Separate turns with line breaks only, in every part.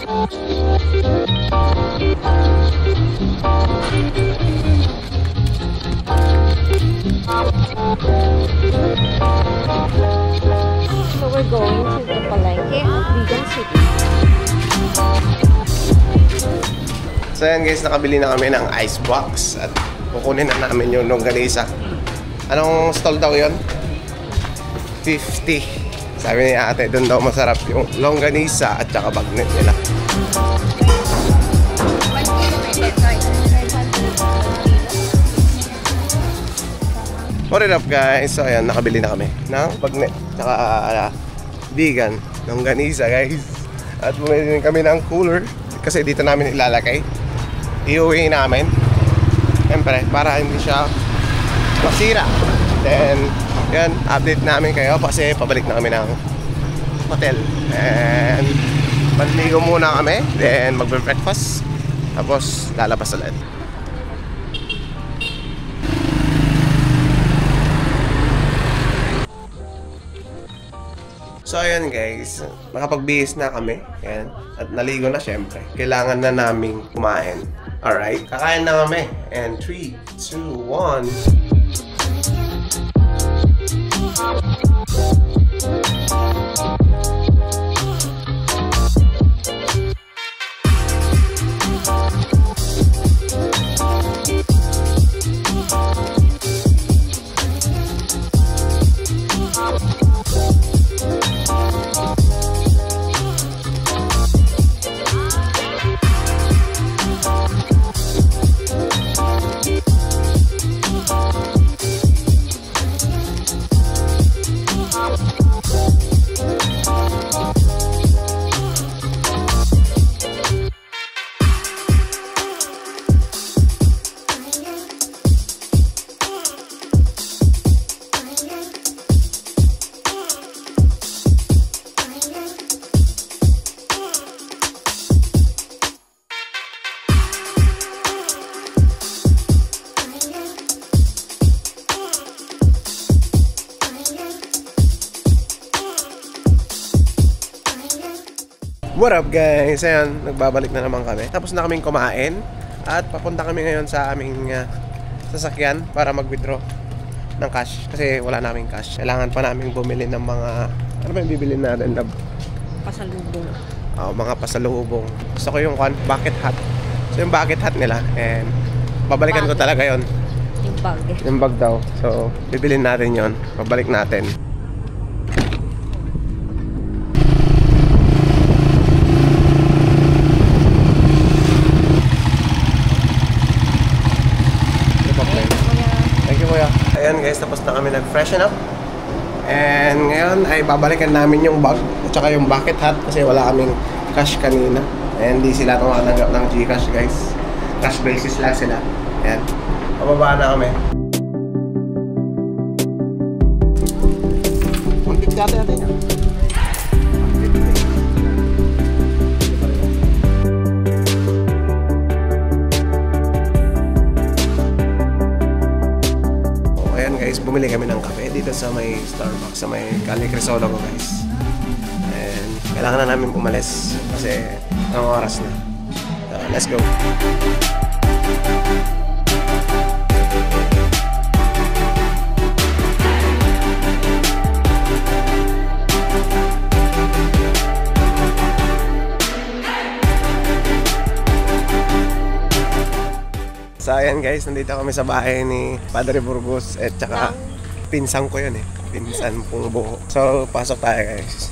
So we're going to the Palengke Vegan City.
So yan guys, nakabili na kami ng ice box at kukunin na namin yung longganisa. Anong stall daw yon? 50. Sabi ni ate, doon daw masarap yung longganisa at saka bagnet nila. What it up guys? So ayan, nakabili na kami ng bagnet saka vegan longganisa guys. At bumili din kami ng cooler kasi dito namin ilalagay. Iuwi namin siyempre para hindi siya masira. Then yan, update namin kayo kasi pabalik na kami ng hotel. And manligo muna kami, then magbe-breakfast, tapos lalabas ulit. So ayan guys, nakapagbihis na kami. Ayan. At naligo na syempre. Kailangan na naming kumain. Alright, kakain na kami. And 3, 2, 1. What up guys? Ayan, nagbabalik na naman kami. Tapos na kaming kumain at papunta kami ngayon sa aming sasakyan para mag-withdraw ng cash kasi wala naming cash. Kailangan pa namin bumili ng mga, ano ba yung bibilin natin?
Pasalubong.
Mga pasalubong. Gusto ko yung bucket hat. So yung bucket hat nila and babalikan ko talaga yon.
Yung bag.
Yung bag daw. So bibilin natin yon. Babalik natin. Ayan guys, tapos na kami nag-freshen up. And ngayon ay babalikan namin yung bag at saka yung bucket hat kasi wala kaming cash kanina. And di sila tumatanggap ng GCash guys. Cash basis lang sila. Ayan, pababa na kami. Muntik natin natin yan. Guys, bumili kami ng kape dito sa may Starbucks sa may Calle Crisologo guys. And kailangan na namin umalis kasi ang oras na. So, let's go. So ayan guys, nandito kami sa bahay ni Padre Burgos at saka pinsan ko yun eh. Pinsan pong buho. So pasok tayo guys.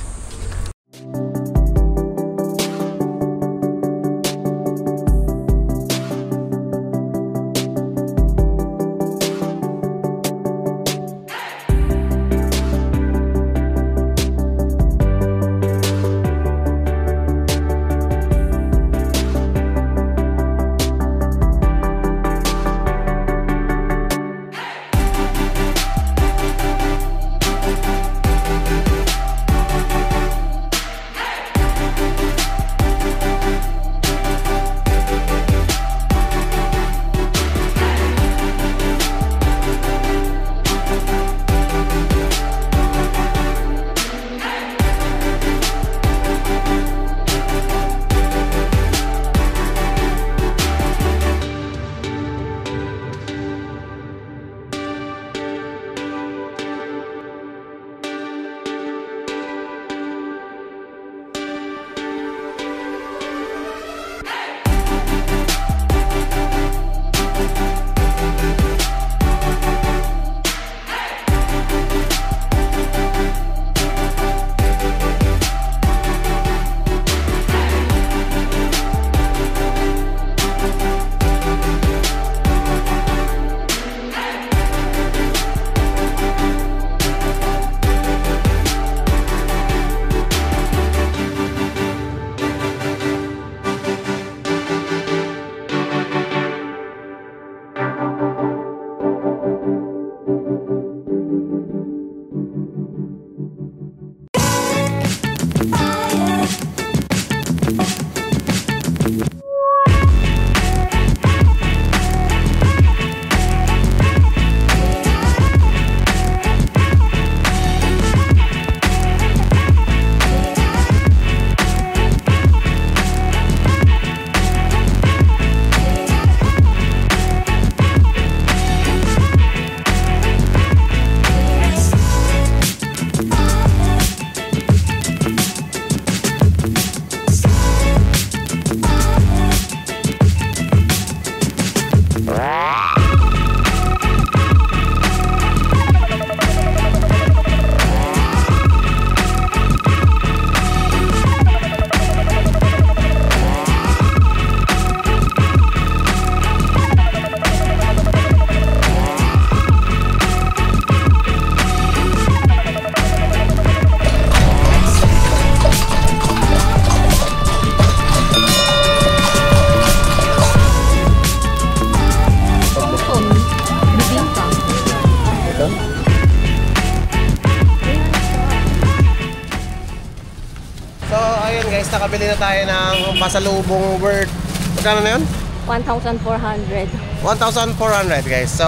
guys, nakabili na tayo ng pasalubong worth. Magkano na yun?
1,400.
1,400 guys. So,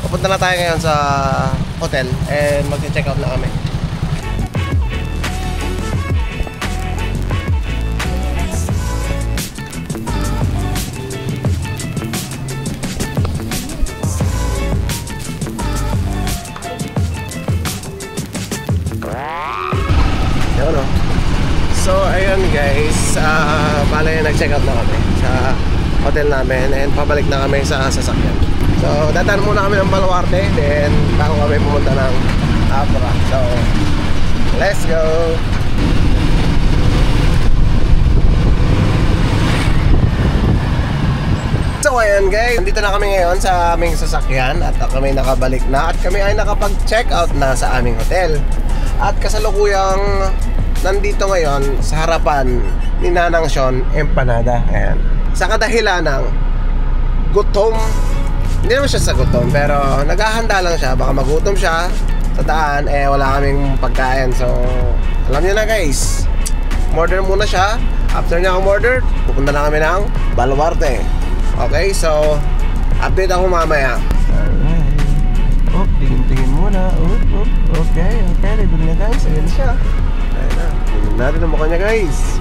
pupunta na tayo ngayon sa hotel and mag-check out na kami. Yun, oh. So, ayun guys, bale nag-check out na kami sa hotel namin and pabalik na kami sa sasakyan. So, dadaan muna kami ng Baluarte, then bago kami pumunta ng Abra. So, let's go! So, ayan guys, nandito na kami ngayon sa aming sasakyan at kami nakabalik na at kami ay nakapag-check out na sa aming hotel. At kasalukuyang nandito ngayon sa harapan ni Nanang Sean Empanada. Ayan. Sa kadahilan ng gutom. Hindi naman siya sa gutom, pero naghahanda lang siya. Baka magutom siya sa daan, eh wala kaming pagkain. So, alam niyo na guys, order muna siya. After niya umorder, pupunta na kami ng Baluarte. Okay, so update ako mamaya. Alright. Oh, tingin-tingin muna. Okay, ready na guys. Ayan siya. Ayan na. Tingin natin ang mukha niya guys.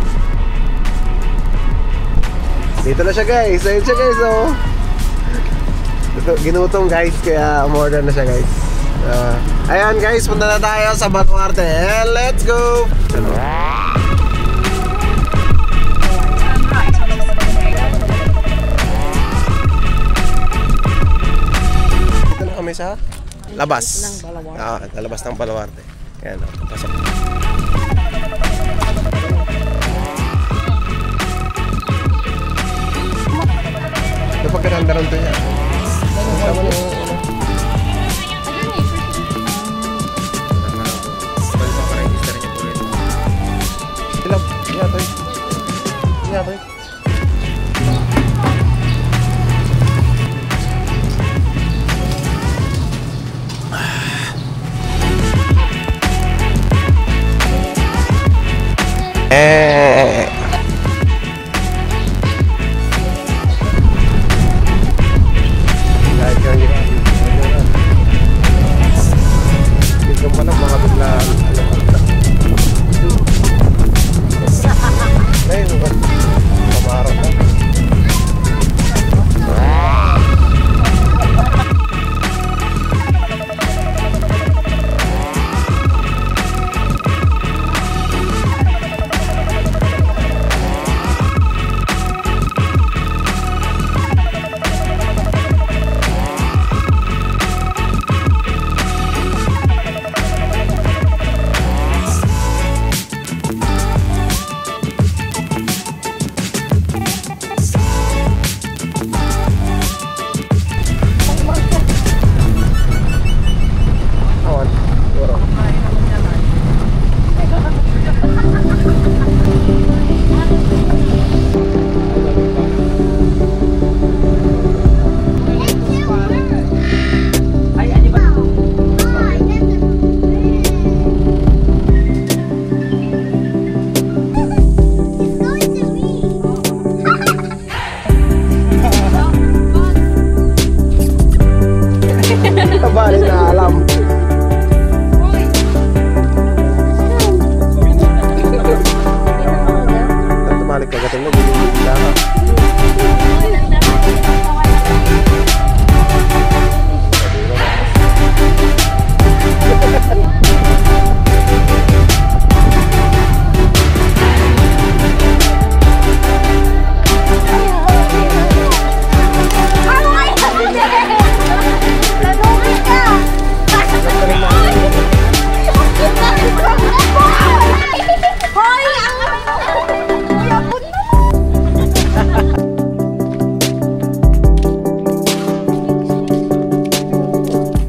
Dito na siya guys. Ayan siya guys, oh. Ginutom guys, kaya umorder na siya guys. Ayan guys, punta na tayo sa Baluarte. And let's go! Dito na kami sa labas. Labas ng Baluarte. Ayan, pasok. Napagkaganda rin ito niya.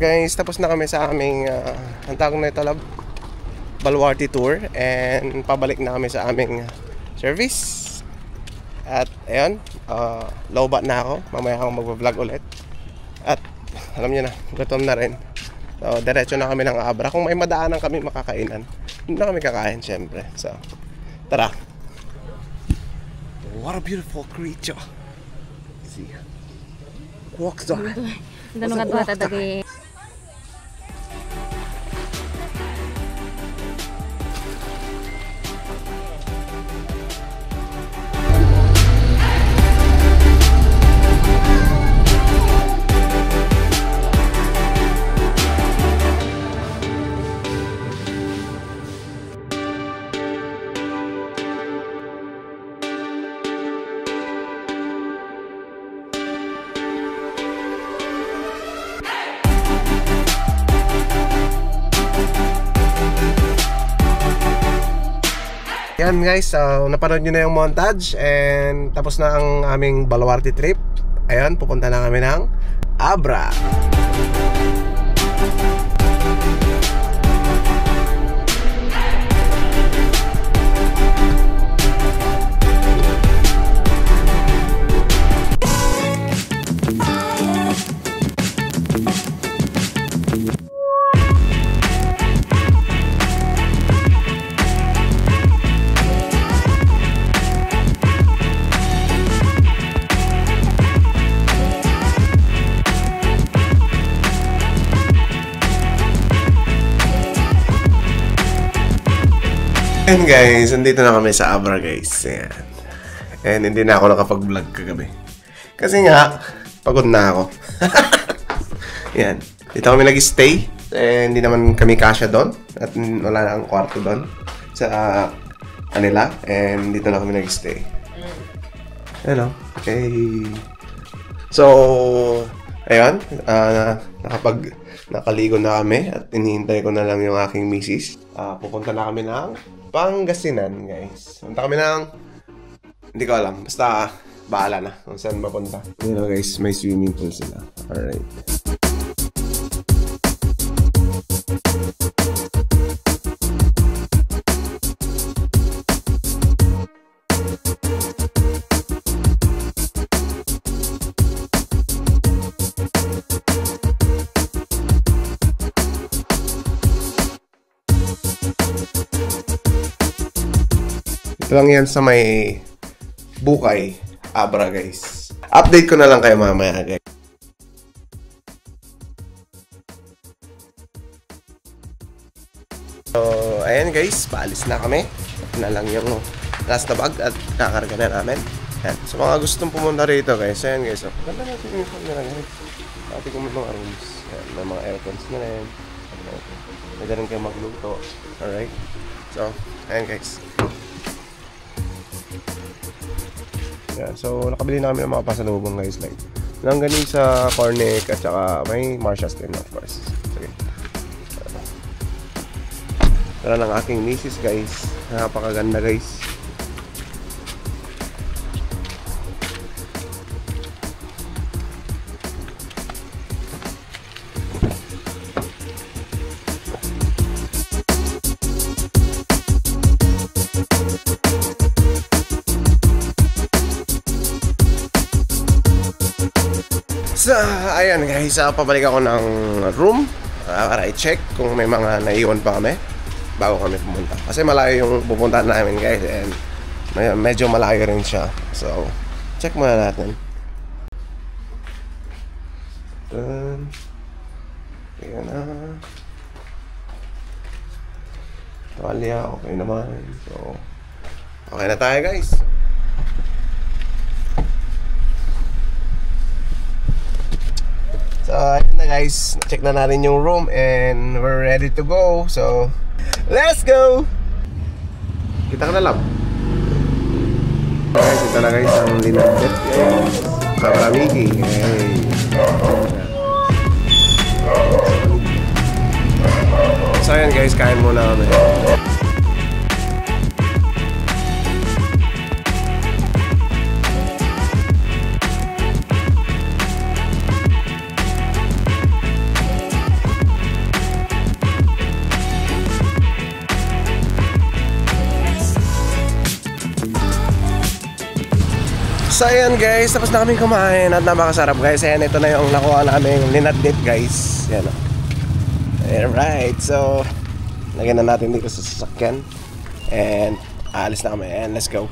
Guys, tapos na kami sa aming ang tawag na ito, Baluarte tour, and pabalik na kami sa aming service. At ayun, lowbat na ako. Mamaya ako mag-vlog ulit. At alam niyo na, gutom na rin. So diretso na kami ng Abra. Kung may madaanan kami makakainan, hindi na kami kakain syempre. So tara. what a beautiful creature. See. Walks on.
Tanong ka ba tatagi?
Yan guys, napanood nyo na yung montage and tapos na ang aming Baluarte trip. Ayan, pupunta na kami ng Abra. And guys, nandito na kami sa Abra guys. Ayan. And hindi na ako nakapag-vlog kagabi. Kasi nga, pagod na ako. Ayan. Dito kami nag-stay. And hindi naman kami kasya doon. At wala na ang kwarto doon. Sa kanila. And dito na kami nag-stay. Ayan o. Okay. So, ayun. Nakaligo na kami. At inihintay ko na lang yung aking misis. Pupunta na kami ng Pangasinan, guys. Punta kami ng... Hindi ko alam. Basta, bahala na kung saan mapunta. You know, guys, may swimming pool sila. Alright. Ito lang yan sa may Bukay, Abra guys. Update ko na lang kayo mamaya guys. So, ayan guys, paalis na kami. Ito na lang yung last na bag at kakarga na namin. Ayan. So mga gustong pumunta rito guys, ayan guys. Oh, ganda natin yung phone nila guys. Pati ko mga rooms. Ayan, may mga aircons na rin. Pwede rin kayo magluto. Alright. So, ayan guys. Yeah, so nakabili na kami ng mga pasalubong guys, like langganisa, cornic at saka may Marshalls din of course. Sige. Tara ng aking misis guys. Napakaganda guys. So, ayan guys, pabalik ako ng room para i-check kung may mga naiwan pa kami bago kami pumunta. Kasi malayo yung pupuntahan namin guys and medyo malayo rin siya. So, check muna natin. Ayan na. Tuwalya, okay naman. So, okay na tayo guys. So, ayun na guys, check na natin yung room and we're ready to go. So, let's go! Kita ka na lang. Guys, ito na guys ang linagdit. Kaparamigi. Hey. So, ayun guys, kain muna kami. So ayan guys, tapos na kami kumain at napakasarap guys. Ayan, ito na yung nakuha namin linadit guys. Ayan o. Alright, so lagyan na natin dito sa sasakyan. And aalis na kami and let's go.